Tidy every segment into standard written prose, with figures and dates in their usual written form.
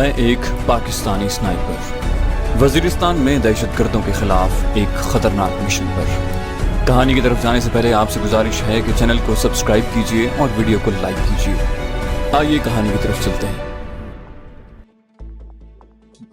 मैं एक पाकिस्तानी स्नाइपर वजीरिस्तान में दहशतगर्दों के खिलाफ एक खतरनाक मिशन पर। कहानी की तरफ जाने से पहले आपसे गुजारिश है कि चैनल को सब्सक्राइब कीजिए और वीडियो को लाइक कीजिए। आइए कहानी की तरफ चलते हैं।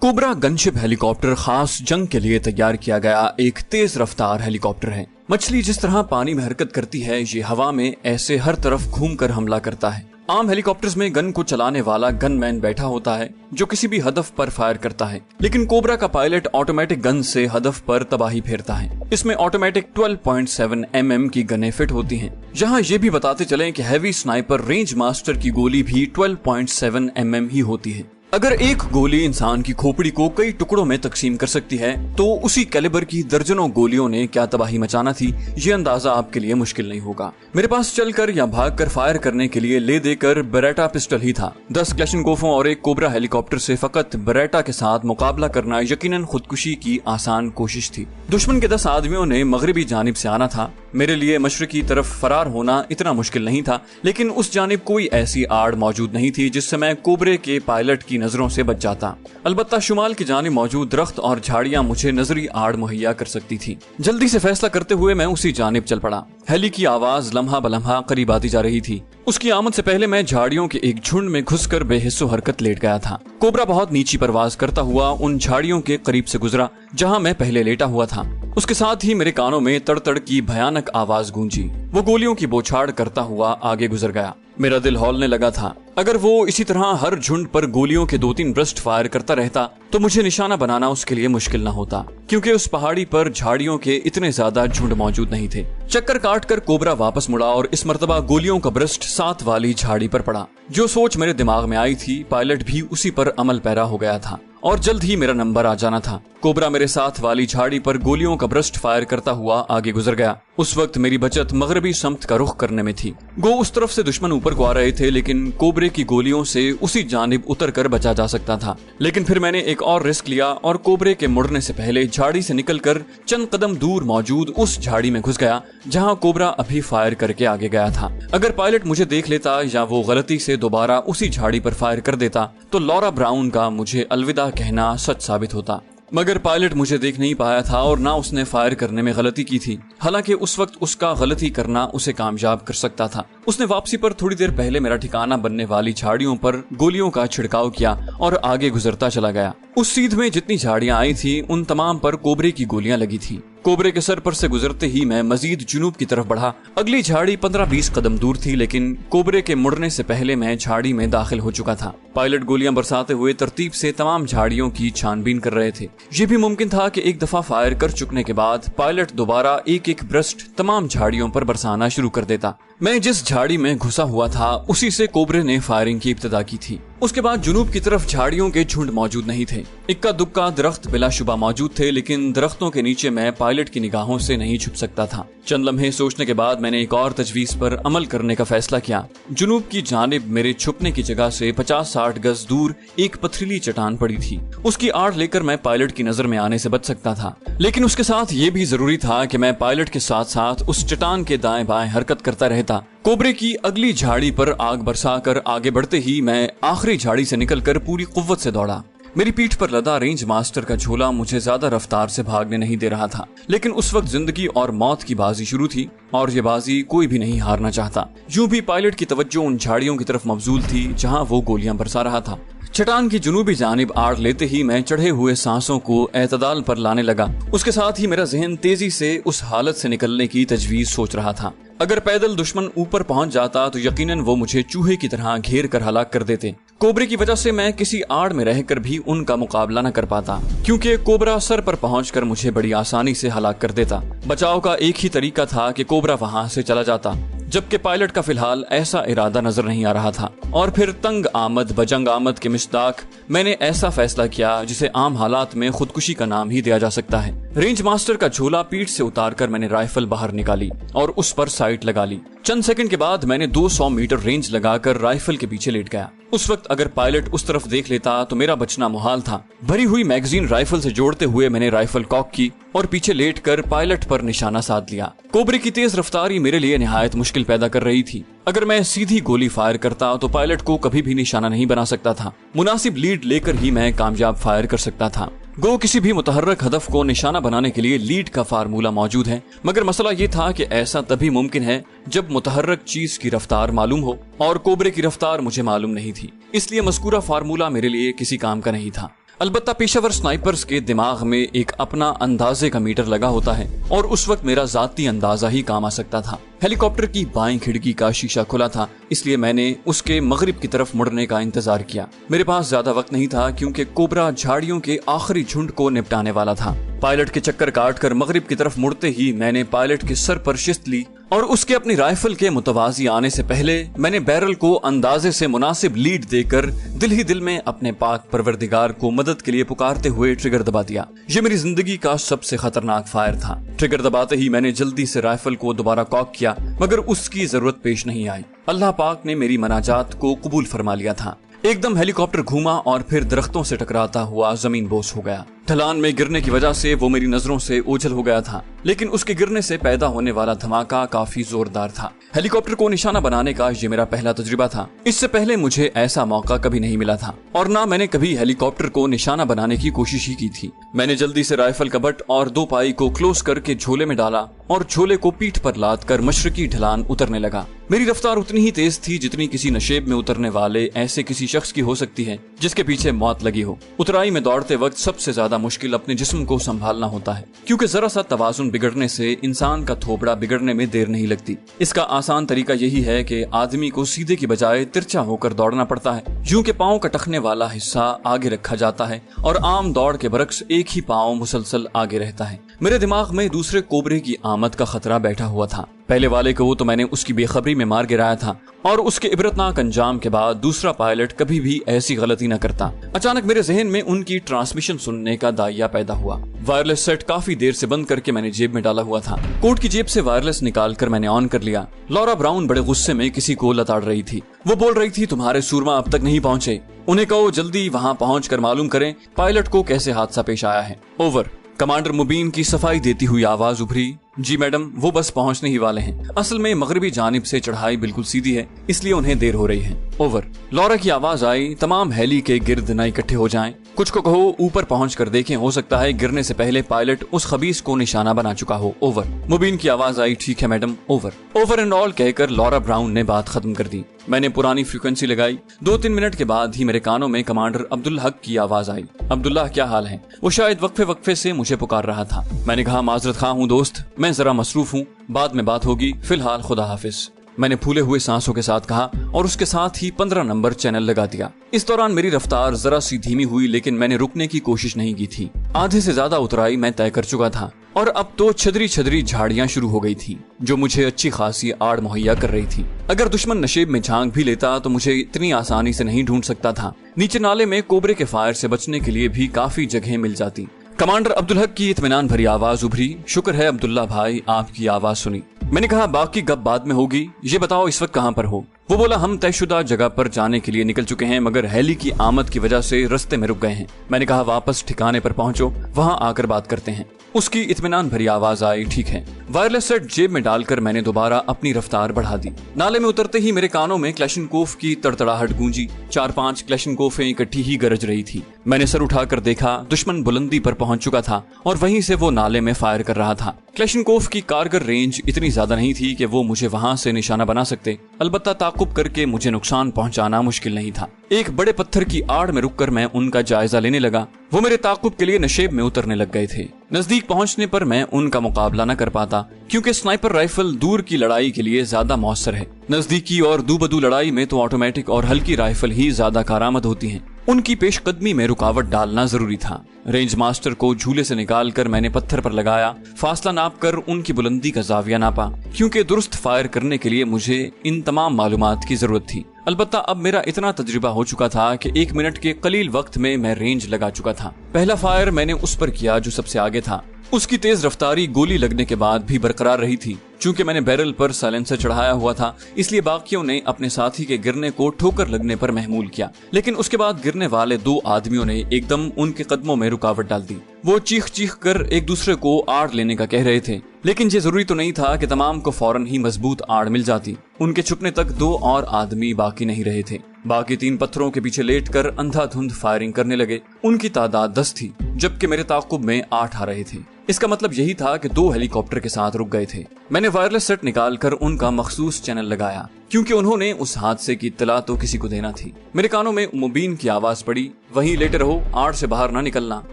कोबरा गनशिप हेलीकॉप्टर खास जंग के लिए तैयार किया गया एक तेज रफ्तार हेलीकॉप्टर है। मछली जिस तरह पानी में हरकत करती है, ये हवा में ऐसे हर तरफ घूमकर हमला करता है। आम हेलीकॉप्टर्स में गन को चलाने वाला गनमैन बैठा होता है जो किसी भी हदफ पर फायर करता है, लेकिन कोबरा का पायलट ऑटोमेटिक गन से हदफ पर तबाही फेरता है। इसमें ऑटोमेटिक 12.7 mm की गनें फिट होती हैं। जहां ये भी बताते चलें कि हैवी स्नाइपर रेंज मास्टर की गोली भी 12.7 mm ही होती है। अगर एक गोली इंसान की खोपड़ी को कई टुकड़ों में तकसीम कर सकती है, तो उसी कैलिबर की दर्जनों गोलियों ने क्या तबाही मचाना थी, ये अंदाजा आपके लिए मुश्किल नहीं होगा। मेरे पास चलकर या भागकर फायर करने के लिए ले देकर बेरेटा पिस्टल ही था। 10 क्लैशनकोफों और एक कोबरा हेलीकॉप्टर से फकत बेरेटा के साथ मुकाबला करना यकीनन खुदकुशी की आसान कोशिश थी। दुश्मन के 10 आदमियों ने मगरबी जानिब से आना था। मेरे लिए मशरकी तरफ फरार होना इतना मुश्किल नहीं था, लेकिन उस जानिब कोई ऐसी आड़ मौजूद नहीं थी जिससे मैं कोबरे के पायलट की नजरों से बच जाता। अलबत्ता शुमाल की जानिब मौजूद दरख्त और झाड़ियां मुझे नजरी आड़ मुहैया कर सकती थी। जल्दी से फैसला करते हुए मैं उसी जानिब चल पड़ा। हेली की आवाज लम्हा बलम्हा करीब आती जा रही थी। उसकी आमद से पहले मैं झाड़ियों के एक झुंड में घुसकर बेहिस्सो हरकत लेट गया था। कोबरा बहुत नीची परवाज करता हुआ उन झाड़ियों के करीब से गुजरा जहां मैं पहले लेटा हुआ था। उसके साथ ही मेरे कानों में तड़तड़ की भयानक आवाज गूंजी। वो गोलियों की बौछार करता हुआ आगे गुजर गया। मेरा दिल हौलने लगा था। अगर वो इसी तरह हर झुंड पर गोलियों के 2-3 बर्स्ट फायर करता रहता तो मुझे निशाना बनाना उसके लिए मुश्किल न होता, क्योंकि उस पहाड़ी पर झाड़ियों के इतने ज्यादा झुंड मौजूद नहीं थे। चक्कर काटकर कोबरा वापस मुड़ा और इस मर्तबा गोलियों का बर्स्ट साथ वाली झाड़ी पर पड़ा। जो सोच मेरे दिमाग में आई थी, पायलट भी उसी पर अमल पैरा हो गया था और जल्द ही मेरा नंबर आ जाना था। कोबरा मेरे साथ वाली झाड़ी पर गोलियों का बर्स्ट फायर करता हुआ आगे गुजर गया। उस वक्त मेरी बचत मगरबी समत का रुख करने में थी। गो उस तरफ से दुश्मन ऊपर को आ रहे थे, लेकिन कोबरे की गोलियों से उसी जानिब उतर कर बचा जा सकता था। लेकिन फिर मैंने एक और रिस्क लिया और कोबरे के मुड़ने से पहले झाड़ी से निकलकर चंद कदम दूर मौजूद उस झाड़ी में घुस गया जहां कोबरा अभी फायर करके आगे गया था। अगर पायलट मुझे देख लेता या वो गलती से दोबारा उसी झाड़ी पर फायर कर देता तो लॉरा ब्राउन का मुझे अलविदा कहना सच साबित होता। मगर पायलट मुझे देख नहीं पाया था और ना उसने फायर करने में गलती की थी। हालांकि उस वक्त उसका गलती करना उसे कामयाब कर सकता था। उसने वापसी पर थोड़ी देर पहले मेरा ठिकाना बनने वाली झाड़ियों पर गोलियों का छिड़काव किया और आगे गुजरता चला गया। उस सीध में जितनी झाड़ियां आई थी उन तमाम पर कोबरे की गोलियां लगी थी। कोबरे के सर पर से गुजरते ही मैं मजीद जुनूब की तरफ बढ़ा। अगली झाड़ी 15-20 कदम दूर थी, लेकिन कोबरे के मुड़ने से पहले मैं झाड़ी में दाखिल हो चुका था। पायलट गोलियां बरसाते हुए तरतीब से तमाम झाड़ियों की छानबीन कर रहे थे। ये भी मुमकिन था कि एक दफा फायर कर चुकने के बाद पायलट दोबारा एक एक बर्स्ट तमाम झाड़ियों पर बरसाना शुरू कर देता। मैं जिस झाड़ी में घुसा हुआ था उसी से कोबरे ने फायरिंग की इब्तिदा की थी। उसके बाद जुनूब की तरफ झाड़ियों के झुंड मौजूद नहीं थे। इक्का दुक्का दरख्त बिलाशुबा मौजूद थे, लेकिन दरख्तों के नीचे मैं पायलट की निगाहों से नहीं छुप सकता था। चंद लम्हे सोचने के बाद मैंने एक और तजवीज पर अमल करने का फैसला किया। जुनूब की जानिब मेरे छुपने की जगह से 50-60 गज दूर एक पथरीली चट्टान पड़ी थी। उसकी आड़ लेकर मैं पायलट की नजर में आने से बच सकता था, लेकिन उसके साथ ये भी जरूरी था कि मैं पायलट के साथ साथ उस चट्टान के दाएं बाएं हरकत करता रहता। कोबरे की अगली झाड़ी पर आग बरसाकर आगे बढ़ते ही मैं आखिरी झाड़ी से निकलकर पूरी कुव्वत से दौड़ा। मेरी पीठ पर लदा रेंज मास्टर का झोला मुझे ज्यादा रफ्तार से भागने नहीं दे रहा था, लेकिन उस वक्त जिंदगी और मौत की बाजी शुरू थी और ये बाजी कोई भी नहीं हारना चाहता। यूं भी पायलट की तवज्जो उन झाड़ियों की तरफ मबजूल थी जहां वो गोलियां बरसा रहा था। चट्टान की जुनूबी जानिब आड़ लेते ही मैं चढ़े हुए सांसों को एतदाल पर लाने लगा। उसके साथ ही मेरा जहन तेजी से उस हालत से निकलने की तजवीज सोच रहा था। अगर पैदल दुश्मन ऊपर पहुंच जाता तो यकीनन वो मुझे चूहे की तरह घेर कर हलाक कर देते। कोबरे की वजह से मैं किसी आड़ में रहकर भी उनका मुकाबला न कर पाता, क्योंकि कोबरा सर पर पहुंचकर मुझे बड़ी आसानी से हलाक कर देता। बचाव का एक ही तरीका था कि कोबरा वहां से चला जाता, जबकि पायलट का फिलहाल ऐसा इरादा नजर नहीं आ रहा था। और फिर तंग आमद बजंग आमद के मिस्दाक मैंने ऐसा फैसला किया जिसे आम हालात में खुदकुशी का नाम ही दिया जा सकता है। रेंज मास्टर का झोला पीठ से उतारकर मैंने राइफल बाहर निकाली और उस पर साइट लगा ली। चंद सेकंड के बाद मैंने 200 मीटर रेंज लगाकर राइफल के पीछे लेट गया। उस वक्त अगर पायलट उस तरफ देख लेता तो मेरा बचना मुहाल था। भरी हुई मैगजीन राइफल से जोड़ते हुए मैंने राइफल कॉक की और पीछे लेटकर पायलट पर निशाना साध लिया। कोबरे की तेज रफ्तारी मेरे लिए निहायत मुश्किल पैदा कर रही थी। अगर मैं सीधी गोली फायर करता तो पायलट को कभी भी निशाना नहीं बना सकता था। मुनासिब लीड लेकर ही मैं कामयाब फायर कर सकता था। गो किसी भी मुतहर्रक हदफ को निशाना बनाने के लिए लीड का फार्मूला मौजूद है, मगर मसला ये था कि ऐसा तभी मुमकिन है जब मुतहर्रक चीज की रफ्तार मालूम हो, और कोबरे की रफ्तार मुझे मालूम नहीं थी। इसलिए मज़कूरा फार्मूला मेरे लिए किसी काम का नहीं था। अलबत्ता पेशावर स्नाइपर्स के दिमाग में एक अपना अंदाजे का मीटर लगा होता है और उस वक्त मेरा जाती अंदाजा ही काम आ सकता था। हेलीकॉप्टर की बाएं खिड़की का शीशा खुला था, इसलिए मैंने उसके मगरिब की तरफ मुड़ने का इंतजार किया। मेरे पास ज्यादा वक्त नहीं था क्योंकि कोबरा झाड़ियों के आखिरी झुंड को निपटाने वाला था। पायलट के चक्कर काटकर मगरिब की तरफ मुड़ते ही मैंने पायलट के सर पर शिस्त ली और उसके अपनी राइफल के मुतवाजी आने से पहले मैंने बैरल को अंदाजे से मुनासिब लीड देकर दिल ही दिल में अपने पाक परवरदिगार को मदद के लिए पुकारते हुए ट्रिगर दबा दिया। ये मेरी जिंदगी का सबसे खतरनाक फायर था। ट्रिगर दबाते ही मैंने जल्दी से राइफल को दोबारा कॉक किया, मगर उसकी जरूरत पेश नहीं आई। अल्लाह पाक ने मेरी मनाजात को कबूल फरमा लिया था। एकदम हेलीकॉप्टर घूमा और फिर दरख्तों से टकराता हुआ जमीन बोस हो गया। ढलान में गिरने की वजह से वो मेरी नजरों से ओझल हो गया था, लेकिन उसके गिरने से पैदा होने वाला धमाका काफी जोरदार था। हेलीकॉप्टर को निशाना बनाने का ये मेरा पहला तजुर्बा था। इससे पहले मुझे ऐसा मौका कभी नहीं मिला था और ना मैंने कभी हेलीकॉप्टर को निशाना बनाने की कोशिश ही की थी। मैंने जल्दी से राइफल का बट और 2 पाई को क्लोज करके झोले में डाला और झोले को पीठ पर लाद कर मशरकी ढलान उतरने लगा। मेरी रफ्तार उतनी ही तेज थी जितनी किसी नशेब में उतरने वाले ऐसे किसी शख्स की हो सकती है जिसके पीछे मौत लगी हो। उतराई में दौड़ते वक्त सबसे ज्यादा मुश्किल अपने जिस्म को संभालना होता है, क्योंकि जरा सा तवाजुन बिगड़ने से इंसान का थोबड़ा बिगड़ने में देर नहीं लगती। इसका आसान तरीका यही है कि आदमी को सीधे की बजाय तिरछा होकर दौड़ना पड़ता है। यूं के पाँव का टखने वाला हिस्सा आगे रखा जाता है और आम दौड़ के बरक्स एक ही पाँव मुसलसल आगे रहता है। मेरे दिमाग में दूसरे कोबरे की आमद का खतरा बैठा हुआ था। पहले वाले को तो मैंने उसकी बेखबरी में मार गिराया था और उसके इबरतनाक अंजाम के बाद दूसरा पायलट कभी भी ऐसी गलती न करता। अचानक मेरे जहन में उनकी ट्रांसमिशन सुनने का दाइया पैदा हुआ। वायरलेस सेट काफी देर से बंद करके मैंने जेब में डाला हुआ था। कोट की जेब से वायरलेस निकालकर मैंने ऑन कर लिया। लॉरा ब्राउन बड़े गुस्से में किसी को लताड़ रही थी। वो बोल रही थी, तुम्हारे सूरमा अब तक नहीं पहुंचे, उन्हें कहो जल्दी वहाँ पहुँच कर मालूम करें पायलट को कैसे हादसा पेश आया है। ओवर। कमांडर मुबीन की सफाई देती हुई आवाज उभरी। जी मैडम, वो बस पहुंचने ही वाले हैं। असल में मगरबी जानिब से चढ़ाई बिल्कुल सीधी है, इसलिए उन्हें देर हो रही है। ओवर। लॉरा की आवाज आई, तमाम हेली के गिर्द न इकट्ठे हो जाएं। कुछ को कहो ऊपर पहुंचकर देखें, हो सकता है गिरने से पहले पायलट उस खबीस को निशाना बना चुका हो। ओवर। मुबीन की आवाज आई, ठीक है madam. Over. Over and all कहकर लॉरा ब्राउन ने बात खत्म कर दी। मैंने पुरानी फ्रीक्वेंसी लगाई। 2-3 मिनट के बाद ही मेरे कानों में कमांडर अब्दुल हक की आवाज आई। अब्दुल्ला, क्या हाल है? वो शायद वक्फे वक्फे से मुझे पुकार रहा था। मैंने कहा, माजरत खां हूँ दोस्त, मैं जरा मसरूफ हूँ, बाद में बात होगी, फिलहाल खुदा हाफिज। मैंने फूले हुए सांसों के साथ कहा और उसके साथ ही 15 नंबर चैनल लगा दिया। इस दौरान मेरी रफ्तार जरा सी धीमी हुई, लेकिन मैंने रुकने की कोशिश नहीं की थी। आधे से ज्यादा उतराई मैं तय कर चुका था और अब तो छदरी छदरी झाड़ियां शुरू हो गई थी, जो मुझे अच्छी खासी आड़ मुहैया कर रही थी। अगर दुश्मन नशेब में झांक भी लेता तो मुझे इतनी आसानी से नहीं ढूंढ सकता था। नीचे नाले में कोबरे के फायर से बचने के लिए भी काफी जगह मिल जाती। कमांडर अब्दुल हक की इत्मीनान भरी आवाज उभरी। शुक्र है अब्दुल्ला भाई, आपकी आवाज सुनी। मैंने कहा, बाकी गप बाद में होगी, ये बताओ इस वक्त कहाँ पर हो? वो बोला, हम तयशुदा जगह पर जाने के लिए निकल चुके हैं, मगर हेली की आमद की वजह से रास्ते में रुक गए हैं। मैंने कहा, वापस ठिकाने पर पहुंचो, वहां आकर बात करते हैं। उसकी इत्मीनान भरी आवाज आई, ठीक है। वायरलेस सेट जेब में डालकर मैंने दोबारा अपनी रफ्तार बढ़ा दी। नाले में उतरते ही मेरे कानों में क्लैशनकोफ की तड़तड़ाहट गूंजी। 4-5 क्लैशनकोफें इकट्ठी ही गरज रही थी। मैंने सर उठाकर देखा, दुश्मन बुलंदी पर पहुंच चुका था और वहीं से वो नाले में फायर कर रहा था। क्लैशनकोफ की कारगर रेंज इतनी ज्यादा नहीं थी कि वो मुझे वहां से निशाना बना सकते, अलबत्ता ताकुब करके मुझे नुकसान पहुंचाना मुश्किल नहीं था। एक बड़े पत्थर की आड़ में रुककर मैं उनका जायजा लेने लगा। वो मेरे ताकुब के लिए नशेब में उतरने लग गए थे। नजदीक पहुंचने पर मैं उनका मुकाबला न कर पाता, क्योंकि स्नाइपर राइफल दूर की लड़ाई के लिए ज्यादा मौसर है। नजदीकी और दूबदू लड़ाई में तो ऑटोमेटिक और हल्की राइफल ही ज्यादा कारआमद होती हैं। उनकी पेशकदमी में रुकावट डालना जरूरी था। रेंज मास्टर को झूले से निकालकर मैंने पत्थर पर लगाया, फासला नापकर उनकी बुलंदी का जाविया नापा, क्योंकि दुरुस्त फायर करने के लिए मुझे इन तमाम मालूमात की जरूरत थी। अलबत्ता अब मेरा इतना तजुर्बा हो चुका था कि 1 मिनट के कलील वक्त में मैं रेंज लगा चुका था। पहला फायर मैंने उस पर किया जो सबसे आगे था। उसकी तेज रफ्तारी गोली लगने के बाद भी बरकरार रही थी। चूंकि मैंने बैरल पर साइलेंसर चढ़ाया हुआ था, इसलिए बाकियों ने अपने साथी के गिरने को ठोकर लगने पर महमूल किया, लेकिन उसके बाद गिरने वाले 2 आदमियों ने एकदम उनके कदमों में रुकावट डाल दी। वो चीख चीख कर एक दूसरे को आड़ लेने का कह रहे थे, लेकिन ये जरूरी तो नहीं था कि तमाम को फौरन ही मजबूत आड़ मिल जाती। उनके छुपने तक 2 और आदमी बाकी नहीं रहे थे। बाकी 3 पत्थरों के पीछे लेटकर अंधाधुंध फायरिंग करने लगे। उनकी तादाद 10 थी, जबकि मेरे ताकुब में 8 आ रहे थे। इसका मतलब यही था कि 2 हेलीकॉप्टर के साथ रुक गए थे। मैंने वायरलेस सेट निकालकर उनका मखसूस चैनल लगाया, क्योंकि उन्होंने उस हादसे की इत्तला तो किसी को देना थी। मेरे कानों में मुबीन की आवाज पड़ी, वहीं लेटे रहो, आड़ से बाहर ना निकलना,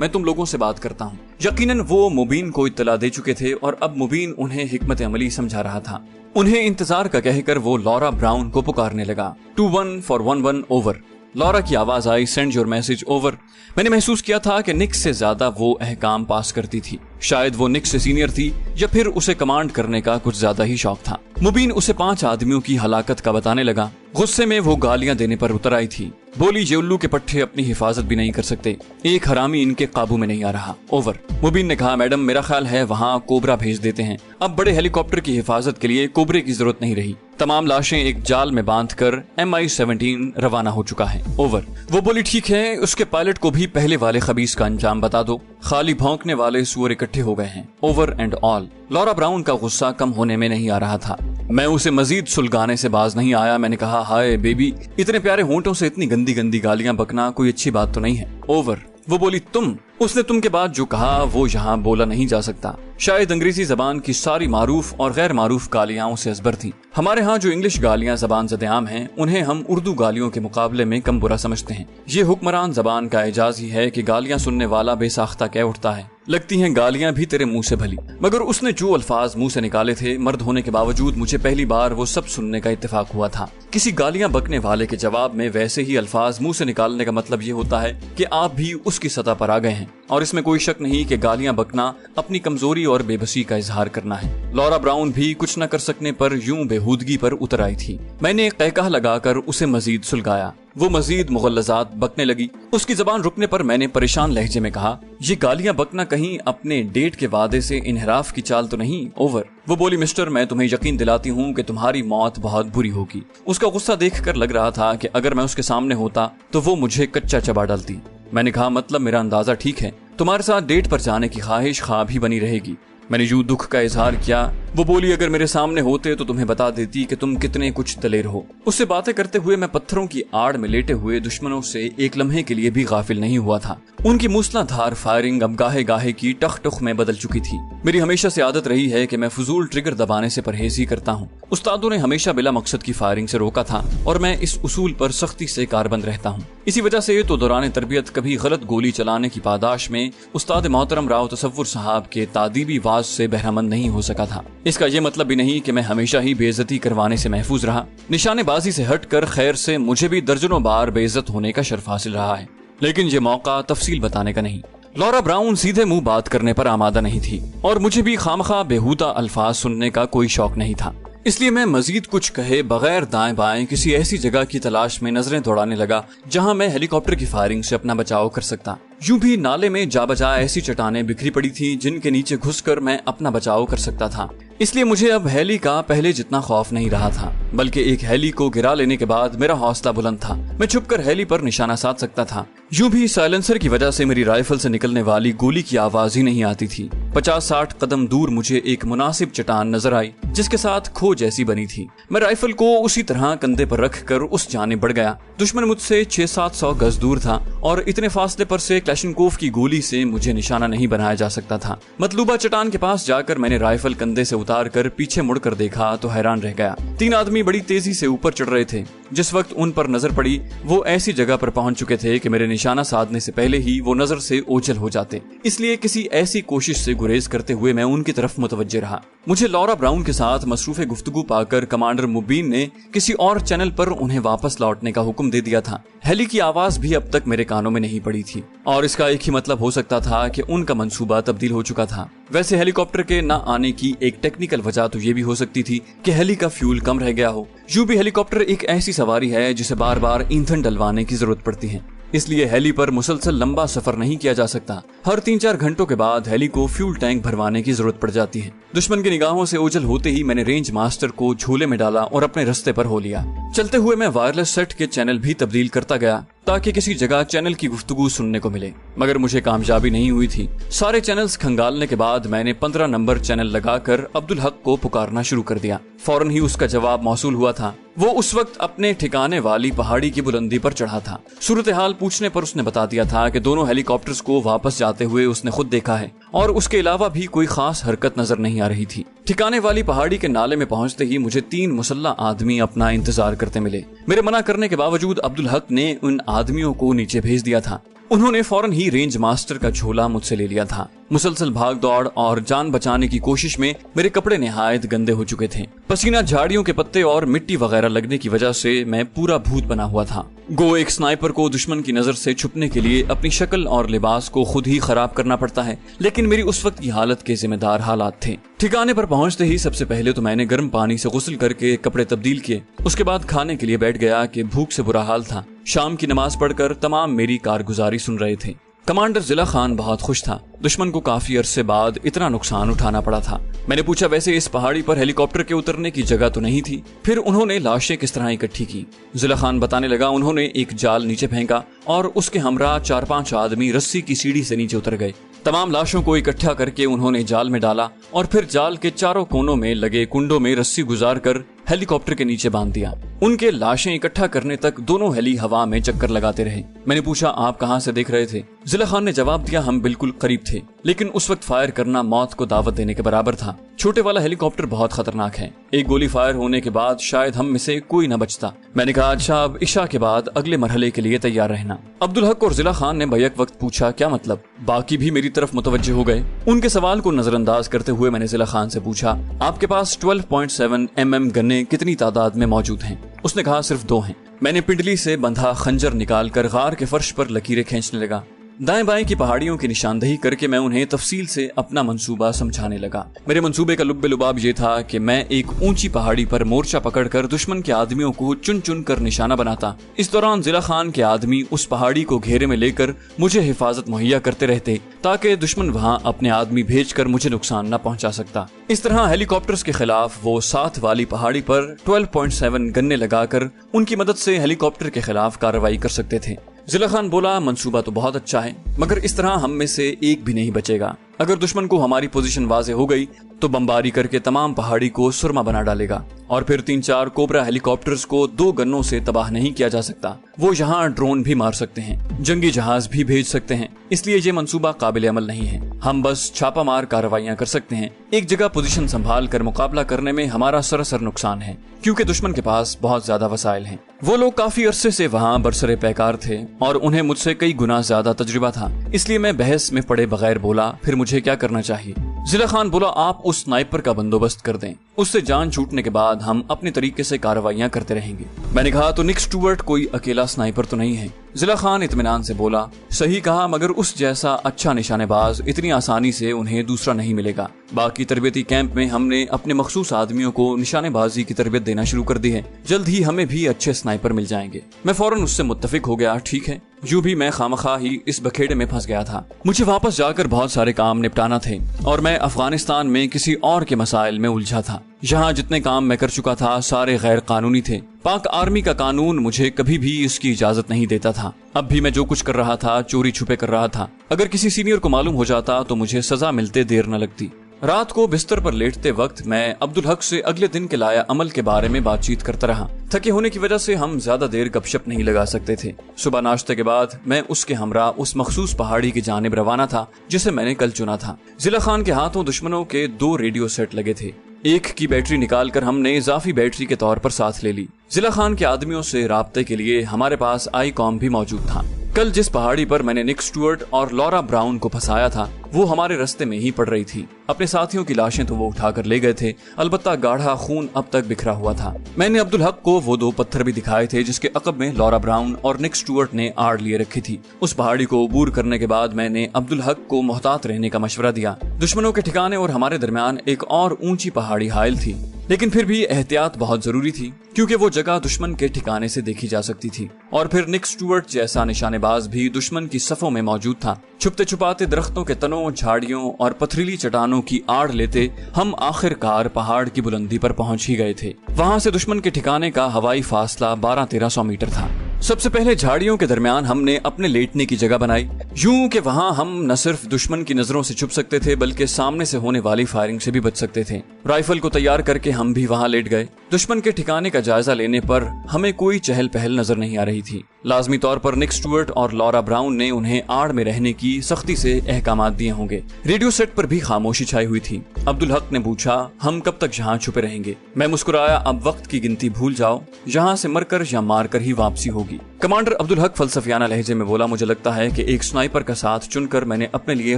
मैं तुम लोगों से बात करता हूँ। यकीनन वो मुबीन को इत्तला दे चुके थे और अब मुबीन उन्हें हिकमत अमली समझा रहा था। उन्हें इंतजार का कहकर वो लॉरा ब्राउन को पुकारने लगा। 21 for 11 ओवर। लॉरा की आवाज आई, सेंड योर मैसेज ओवर। मैंने महसूस किया था कि निक से ज्यादा वो अहकाम पास करती थी। शायद वो निक से सीनियर थी या फिर उसे कमांड करने का कुछ ज्यादा ही शौक था। मुबीन उसे 5 आदमियों की हलाकत का बताने लगा। गुस्से में वो गालियां देने पर उतर आई थी। बोली, ये उल्लू के पट्टे अपनी हिफाजत भी नहीं कर सकते, एक हरामी इनके काबू में नहीं आ रहा। ओवर। मुबीन ने कहा, मैडम मेरा ख्याल है वहाँ कोबरा भेज देते हैं। अब बड़े हेलीकॉप्टर की हिफाजत के लिए कोबरे की जरूरत नहीं रही। तमाम लाशें एक जाल में बांधकर MI-17 रवाना हो चुका है। ओवर। वो बोली, ठीक है, उसके पायलट को भी पहले वाले खबीस का अंजाम बता दो। खाली भौंकने वाले सुअर इकट्ठे हो गए हैं। Over and all. Laura brown का गुस्सा कम होने में नहीं आ रहा था। मैं उसे मजीद सुलगाने से बाज नहीं आया। मैंने कहा, हाय बेबी, इतने प्यारे होंठों से इतनी गंदी गंदी गालियां बकना कोई अच्छी बात तो नहीं है। ओवर। वो बोली, तुम। उसने तुम के बाद जो कहा वो यहाँ बोला नहीं जा सकता। शायद अंग्रेजी जबान की सारी मारूफ और गैर मारूफ गालियां उसे अजबर थी। हमारे यहाँ जो इंग्लिश गालियां जबान ज़द-ए-आम हैं, उन्हें हम उर्दू गालियों के मुकाबले में कम बुरा समझते हैं। ये हुक्मरान जबान का एजाज ही है कि गालियां सुनने वाला बेसाख्ता कह उठता है, लगती हैं गालियां भी तेरे मुंह से भली। मगर उसने जो अल्फाज मुंह से निकाले थे, मर्द होने के बावजूद मुझे पहली बार वो सब सुनने का इत्तेफाक हुआ था। किसी गालियां बकने वाले के जवाब में वैसे ही अल्फाज मुंह से निकालने का मतलब ये होता है कि आप भी उसकी सतह पर आ गए हैं, और इसमें कोई शक नहीं कि गालियां बकना अपनी कमजोरी और बेबसी का इजहार करना है। लॉरा ब्राउन भी कुछ न कर सकने पर यूं बेहूदगी पर उतर आई थी। मैंने एक कहकहा लगाकर उसे मजीद सुलगाया। वो मजीद मुगल्लजात बकने लगी। उसकी जबान रुकने पर मैंने परेशान लहजे में कहा, ये गालियां बकना कहीं अपने डेट के वादे से इनहराफ की चाल तो नहीं। ओवर। वो बोली, मिस्टर, मैं तुम्हें यकीन दिलाती हूँ कि तुम्हारी मौत बहुत बुरी होगी। उसका गुस्सा देखकर लग रहा था कि अगर मैं उसके सामने होता तो वो मुझे कच्चा चबा डालती। मैंने कहा, मतलब मेरा अंदाजा ठीक है, तुम्हारे साथ डेट पर जाने की ख्वाहिश ख्वाब ही बनी रहेगी। मैंने यूं दुख का इजहार किया। वो बोली, अगर मेरे सामने होते तो तुम्हें बता देती कि तुम कितने कुछ दलेर हो। उससे बातें करते हुए मैं पत्थरों की आड़ में लेटे हुए दुश्मनों से एक लम्हे के लिए भी गाफिल नहीं हुआ था। उनकी मूसलाधार फायरिंग अब गाहे गाहे की टख टख में बदल चुकी थी। मेरी हमेशा से आदत रही है कि मैं फजूल ट्रिगर दबाने से परहेज ही करता हूँ। उस्तादों ने हमेशा बिला मकसद की फायरिंग से रोका था और मैं इस उसूल पर सख्ती से कारबंद रहता हूँ। इसी वजह से तो दौरान तरबियत कभी गलत गोली चलाने की पादाश में उस्ताद मोहतरम राव तसव्वुर साहब के तादीबी वाज से बहरामंद नहीं हो सका था। इसका यह मतलब भी नहीं कि मैं हमेशा ही बेइज्जती करवाने से महफूज रहा। निशानेबाजी से हटकर खैर से मुझे भी दर्जनों बार बेइज्जत होने का शर्फ हासिल रहा है, लेकिन ये मौका तफसील बताने का नहीं। लॉरा ब्राउन सीधे मुंह बात करने पर आमादा नहीं थी और मुझे भी खामखा बेहूदा अल्फाज सुनने का कोई शौक नहीं था। इसलिए मैं मजीद कुछ कहे बगैर दाएं बाएं किसी ऐसी जगह की तलाश में नजरें दौड़ाने लगा जहां मैं हेलीकॉप्टर की फायरिंग से अपना बचाव कर सकता। यूं भी नाले में जा बजा ऐसी चट्टानें बिखरी पड़ी थी जिनके नीचे घुसकर मैं अपना बचाव कर सकता था। इसलिए मुझे अब हेली का पहले जितना खौफ नहीं रहा था, बल्कि एक हेली को गिरा लेने के बाद मेरा हौसला बुलंद था। मैं छुपकर हेली पर निशाना साध सकता था। यूं भी साइलेंसर की वजह से मेरी राइफल से निकलने वाली गोली की आवाज ही नहीं आती थी। 50-60 कदम दूर मुझे एक मुनासिब चट्टान नजर आई जिसके साथ खो जैसी बनी थी। मैं राइफल को उसी तरह कंधे पर रखकर उस जाने बढ़ गया। दुश्मन मुझसे 600-700 गज दूर था और इतने फासले पर से क्लैशनकोफ की गोली से मुझे निशाना नहीं बनाया जा सकता था। मतलूबा चट्टान के पास जाकर मैंने राइफल कंधे से उतार कर पीछे मुड़कर देखा तो हैरान रह गया। 3 आदमी बड़ी तेजी से ऊपर चढ़ रहे थे। जिस वक्त उन पर नजर पड़ी वो ऐसी जगह पर पहुंच चुके थे कि मेरे निशाना साधने से पहले ही वो नजर से ओझल हो जाते। इसलिए किसी ऐसी कोशिश से गुरेज करते हुए मैं उनकी तरफ मुतवज्जे रहा। मुझे लॉरा ब्राउन के साथ मसरूफे गुफ्तगू पाकर कमांडर मुबीन ने किसी और चैनल पर उन्हें वापस लौटने का हुक्म दे दिया था। हेली की आवाज भी अब तक मेरे कानों में नहीं पड़ी थी और इसका एक ही मतलब हो सकता था कि उनका मंसूबा तब्दील हो चुका था। वैसे हेलीकॉप्टर के न आने की एक टेक्निकल वजह तो ये भी हो सकती थी कि हेली का फ्यूल कम रह गया हो। यूं भी हेलीकॉप्टर एक ऐसी सवारी है जिसे बार बार ईंधन डलवाने की जरूरत पड़ती है। इसलिए हेली पर मुसलसल लंबा सफर नहीं किया जा सकता। हर 3-4 घंटों के बाद हेली को फ्यूल टैंक भरवाने की जरूरत पड़ जाती है। दुश्मन की निगाहों से ओझल होते ही मैंने रेंज मास्टर को झूले में डाला और अपने रास्ते पर हो लिया। चलते हुए मैं वायरलेस सेट के चैनल भी तब्दील करता गया ताकि किसी जगह चैनल की गुफ्तगू सुनने को मिले, मगर मुझे कामयाबी नहीं हुई थी। सारे चैनल्स खंगालने के बाद मैंने 15 नंबर चैनल लगाकर अब्दुल हक को पुकारना शुरू कर दिया। फौरन ही उसका जवाब मौसूल हुआ था। वो उस वक्त अपने ठिकाने वाली पहाड़ी की बुलंदी पर चढ़ा था। सूरत हाल पूछने पर उसने बता दिया था कि दोनों हेलीकॉप्टर्स को वापस जाते हुए उसने खुद देखा है और उसके अलावा भी कोई खास हरकत नजर नहीं आ रही थी। ठिकाने वाली पहाड़ी के नाले में पहुंचते ही मुझे 3 मुसल्लह आदमी अपना इंतजार करते मिले। मेरे मना करने के बावजूद अब्दुल हक ने उन आदमियों को नीचे भेज दिया था। उन्होंने फौरन ही रेंज मास्टर का झोला मुझसे ले लिया था। मुसलसल भाग दौड़ और जान बचाने की कोशिश में मेरे कपड़े निहायत गंदे हो चुके थे। पसीना झाड़ियों के पत्ते और मिट्टी वगैरह लगने की वजह से मैं पूरा भूत बना हुआ था। गो एक स्नाइपर को दुश्मन की नजर से छुपने के लिए अपनी शक्ल और लिबास को खुद ही खराब करना पड़ता है, लेकिन मेरी उस वक्त की हालत के जिम्मेदार हालात थे। ठिकाने पर पहुंचते ही सबसे पहले तो मैंने गर्म पानी से गुस्ल करके कपड़े तब्दील किए। उसके बाद खाने के लिए बैठ गया कि भूख से बुरा हाल था। शाम की नमाज पढ़कर तमाम मेरी कारगुजारी सुन रहे थे। कमांडर जिला खान बहुत खुश था। दुश्मन को काफी अरसे बाद इतना नुकसान उठाना पड़ा था। मैंने पूछा, वैसे इस पहाड़ी पर हेलीकॉप्टर के उतरने की जगह तो नहीं थी? फिर उन्होंने लाशें किस तरह इकट्ठी की? जिला खान बताने लगा, उन्होंने एक जाल नीचे फेंका और उसके हमरा 4-5 आदमी रस्सी की सीढ़ी से नीचे उतर गए। तमाम लाशों को इकट्ठा करके उन्होंने जाल में डाला और फिर जाल के चारों कोनों में लगे कुंडों में रस्सी गुजार कर हेलीकॉप्टर के नीचे बांध दिया। उनके लाशें इकट्ठा करने तक दोनों हेली हवा में चक्कर लगाते रहे। मैंने पूछा, आप कहां से देख रहे थे? जिला खान ने जवाब दिया, हम बिल्कुल करीब थे, लेकिन उस वक्त फायर करना मौत को दावत देने के बराबर था। छोटे वाला हेलीकॉप्टर बहुत खतरनाक है। एक गोली फायर होने के बाद शायद हम में से कोई न बचता। मैंने कहा, अच्छा, अब इशा के बाद अगले मरहले के लिए तैयार रहना। अब्दुल हक और जिला खान ने बैक वक्त पूछा, क्या मतलब? बाकी भी मेरी तरफ मुतवज्जे हो गए। उनके सवाल को नजरअंदाज करते हुए मैंने जिला खान से पूछा, आपके पास 12.7 mm गन्ने कितनी तादाद में मौजूद हैं? उसने कहा, सिर्फ 2 हैं। मैंने पिंडली से बंधा खंजर निकालकर गार के फर्श पर लकीरें खींचने लगा। दाएं बाएं की पहाड़ियों की निशानदेही करके मैं उन्हें तफसील से अपना मंसूबा समझाने लगा। मेरे मंसूबे का लुब्बे लुबाब ये था कि मैं एक ऊंची पहाड़ी पर मोर्चा पकड़कर दुश्मन के आदमियों को चुन चुन कर निशाना बनाता। इस दौरान जिला खान के आदमी उस पहाड़ी को घेरे में लेकर मुझे हिफाजत मुहैया करते रहते ताकि दुश्मन वहाँ अपने आदमी भेजकर मुझे नुकसान न पहुँचा सकता। इस तरह हेलीकॉप्टर्स के खिलाफ वो साथ वाली पहाड़ी पर 12.7 गन्ने लगाकर उनकी मदद से हेलीकॉप्टर के खिलाफ कार्रवाई कर सकते थे। जिला खान बोला, मंसूबा तो बहुत अच्छा है, मगर इस तरह हम में से एक भी नहीं बचेगा। अगर दुश्मन को हमारी पोजीशन वाज़ेह हो गई तो बमबारी करके तमाम पहाड़ी को सुरमा बना डालेगा और फिर 3-4 कोबरा हेलीकॉप्टर्स को 2 गन्नों से तबाह नहीं किया जा सकता। वो यहाँ ड्रोन भी मार सकते हैं, जंगी जहाज भी भेज सकते हैं, इसलिए ये मंसूबा काबिल अमल नहीं है। हम बस छापा मार कार्रवाइयां कर सकते हैं। एक जगह पोजीशन संभाल कर मुकाबला करने में हमारा सरासर नुकसान है, क्योंकि दुश्मन के पास बहुत ज्यादा वसाइल हैं। वो लोग काफी अरसे से वहाँ बरसरे पैकार थे और उन्हें मुझसे कई गुना ज्यादा तजुर्बा था, इसलिए मैं बहस में पड़े बगैर बोला, फिर मुझे क्या करना चाहिए? जिला खान बोला, आप उस स्नाइपर का बंदोबस्त कर दें, उससे जान छूटने के बाद हम अपने तरीके से कार्रवाइयां करते रहेंगे। मैंने कहा, तो निक स्टुअर्ट कोई अकेला स्नाइपर तो नहीं है? जिला खान इत्मीनान से बोला, सही कहा, मगर उस जैसा अच्छा निशानेबाज इतनी आसानी से उन्हें दूसरा नहीं मिलेगा। बाकी तरबियती कैंप में हमने अपने मखसूस आदमियों को निशानेबाजी की तरबियत देना शुरू कर दी है। जल्द ही हमें भी अच्छे स्नाइपर मिल जाएंगे। मैं फौरन उससे मुत्तफिक हो गया। ठीक है। यूं भी मैं खामखा ही इस बखेड़े में फंस गया था। मुझे वापस जाकर बहुत सारे काम निपटाना थे और मैं अफगानिस्तान में किसी और के मसाइल में उलझा था। यहाँ जितने काम मैं कर चुका था सारे गैर कानूनी थे। पाक आर्मी का कानून मुझे कभी भी इसकी इजाजत नहीं देता था। अब भी मैं जो कुछ कर रहा था चोरी छुपे कर रहा था। अगर किसी सीनियर को मालूम हो जाता तो मुझे सजा मिलते देर न लगती। रात को बिस्तर पर लेटते वक्त मैं अब्दुल हक से अगले दिन के लाया अमल के बारे में बातचीत करता रहा। थके होने की वजह से हम ज्यादा देर गपशप नहीं लगा सकते थे। सुबह नाश्ते के बाद मैं उसके हमरा उस मखसूस पहाड़ी की जानिब रवाना था जिसे मैंने कल चुना था। जिला खान के हाथों दुश्मनों के 2 रेडियो सेट लगे थे। एक की बैटरी निकालकर हमने इजाफी बैटरी के तौर पर साथ ले ली। जिला खान के आदमियों से राब्ते के लिए हमारे पास आईकॉम भी मौजूद था। कल जिस पहाड़ी पर मैंने निक स्टुअर्ट और लॉरा ब्राउन को फंसाया था वो हमारे रास्ते में ही पड़ रही थी। अपने साथियों की लाशें तो वो उठाकर ले गए थे, अलबत्ता गाढ़ा खून अब तक बिखरा हुआ था। मैंने अब्दुल हक को वो 2 पत्थर भी दिखाए थे जिसके अकब में लॉरा ब्राउन और निक स्टुअर्ट ने आड़ लिए रखी थी। उस पहाड़ी को अबूर करने के बाद मैंने अब्दुल हक को मोहतात रहने का मशवरा दिया। दुश्मनों के ठिकाने और हमारे दरमियान एक और ऊंची पहाड़ी हायल थी, लेकिन फिर भी एहतियात बहुत जरूरी थी क्योंकि वो जगह दुश्मन के ठिकाने से देखी जा सकती थी। और फिर निक स्टुअर्ट जैसा निशानेबाज भी दुश्मन की सफों में मौजूद था। छुपते छुपाते दरख्तों के तनों, झाड़ियों और पथरीली चट्टानों की आड़ लेते हम आखिरकार पहाड़ की बुलंदी पर पहुंच ही गए थे। वहां से दुश्मन के ठिकाने का हवाई फासला 1200-1300 मीटर था। सबसे पहले झाड़ियों के दरमियान हमने अपने लेटने की जगह बनाई, यूं कि वहां हम न सिर्फ दुश्मन की नजरों से छुप सकते थे बल्कि सामने से होने वाली फायरिंग से भी बच सकते थे। राइफल को तैयार करके हम भी वहां लेट गए। दुश्मन के ठिकाने का जायजा लेने पर हमें कोई चहल पहल नजर नहीं आ रही थी। लाजमी तौर पर निक स्टुअर्ट और लॉरा ब्राउन ने उन्हें आड़ में रहने की सख्ती से अहकामात दिए होंगे। रेडियो सेट पर भी खामोशी छाई हुई थी। अब्दुल हक ने पूछा, हम कब तक यहाँ छुपे रहेंगे? मैं मुस्कुराया, अब वक्त की गिनती भूल जाओ, यहाँ से मरकर या मारकर ही वापसी होगी। कमांडर अब्दुल हक फलसफियाना लहजे में बोला, मुझे लगता है कि एक स्नाइपर का साथ चुनकर मैंने अपने लिए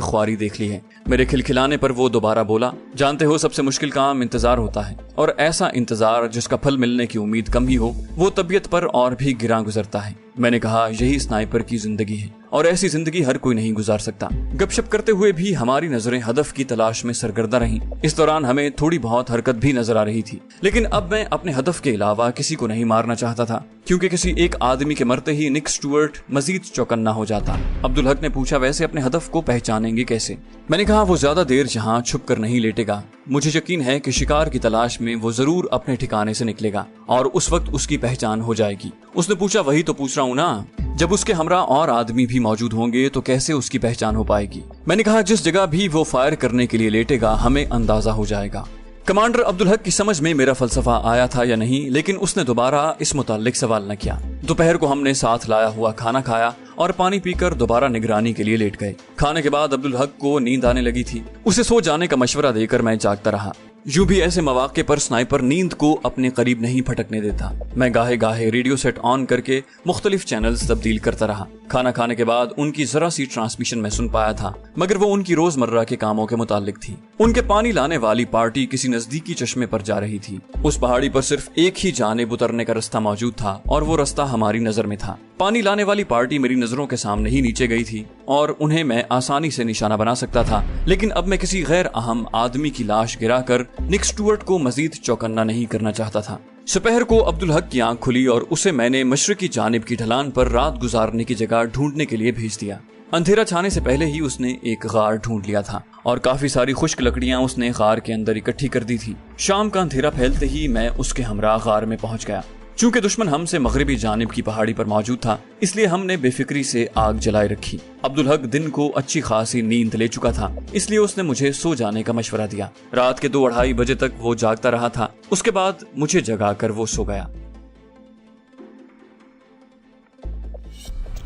ख्वारी देख ली है। मेरे खिलखिलाने पर वो दोबारा बोला, जानते हो सबसे मुश्किल काम इंतजार होता है, और ऐसा इंतजार जिसका फल मिलने की उम्मीद कम ही हो वो तबीयत पर और भी गिरा गुजरता है। मैंने कहा, यही स्नाइपर की जिंदगी है और ऐसी जिंदगी हर कोई नहीं गुजार सकता। गपशप करते हुए भी हमारी नजरें हदफ की तलाश में सरगर्दा रहीं। इस दौरान हमें थोड़ी बहुत हरकत भी नजर आ रही थी, लेकिन अब मैं अपने हदफ के अलावा किसी को नहीं मारना चाहता था, क्योंकि किसी एक आदमी के मरते ही निक स्टुअर्ट मजीद चौकन्ना हो जाता। अब्दुल हक ने पूछा, वैसे अपने हदफ को पहचानेंगे कैसे? मैंने कहा, वो ज्यादा देर जहाँ छुप कर नहीं लेटेगा। मुझे यकीन है कि शिकार की तलाश में वो जरूर अपने ठिकाने से निकलेगा और उस वक्त उसकी पहचान हो जाएगी। उसने पूछा, वही तो पूछ रहा हूँ ना, जब उसके हमरा और आदमी भी मौजूद होंगे तो कैसे उसकी पहचान हो पाएगी? मैंने कहा, जिस जगह भी वो फायर करने के लिए लेटेगा हमें अंदाजा हो जाएगा। कमांडर अब्दुल हक की समझ में मेरा फलसफा आया था या नहीं, लेकिन उसने दोबारा इस मुताल्लिक सवाल न किया। दोपहर को हमने साथ लाया हुआ खाना खाया और पानी पीकर दोबारा निगरानी के लिए लेट गए। खाने के बाद अब्दुल हक को नींद आने लगी थी। उसे सो जाने का मशवरा देकर मैं जागता रहा। यूं भी ऐसे मौके पर स्नाइपर नींद को अपने करीब नहीं फटकने देता। मैं गाहे गाहे रेडियो सेट ऑन करके मुख्तलिफ चैनल्स तब्दील करता रहा। खाना खाने के बाद उनकी जरा सी ट्रांसमिशन में सुन पाया था, मगर वो उनकी रोजमर्रा के कामों के मुतालिक थी। उनके पानी लाने वाली पार्टी किसी नजदीकी चश्मे पर जा रही थी। उस पहाड़ी पर सिर्फ एक ही जानिब उतरने का रास्ता मौजूद था और वो रास्ता हमारी नजर में था। पानी लाने वाली पार्टी मेरी नजरों के सामने ही नीचे गई थी और उन्हें मैं आसानी से निशाना बना सकता था, लेकिन अब मैं किसी गैर अहम आदमी की लाश गिराकर निक स्टुअर्ट को मजीद चौकन्ना नहीं करना चाहता था। दोपहर को अब्दुल हक की आंख खुली और उसे मैंने मशरिकी जानिब की ढलान पर रात गुजारने की जगह ढूंढने के लिए भेज दिया। अंधेरा छाने से पहले ही उसने एक गार ढूंढ लिया था और काफी सारी खुश्क लकड़ियां उसने गार के अंदर इकट्ठी कर दी थी। शाम का अंधेरा फैलते ही मैं उसके हमरा गार में पहुंच गया। चूंकि दुश्मन हमसे मगरिबी जानिब की पहाड़ी पर मौजूद था, इसलिए हमने बेफिक्री से आग जलाए रखी। अब्दुल हक दिन को अच्छी खासी नींद ले चुका था, इसलिए उसने मुझे सो जाने का मशवरा दिया। रात के 2-2:30 बजे तक वो जागता रहा था। उसके बाद मुझे जगाकर वो सो गया।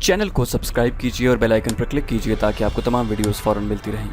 चैनल को सब्सक्राइब कीजिए और बेल आइकन पर क्लिक कीजिए ताकि आपको तमाम वीडियोस फौरन मिलती रहें।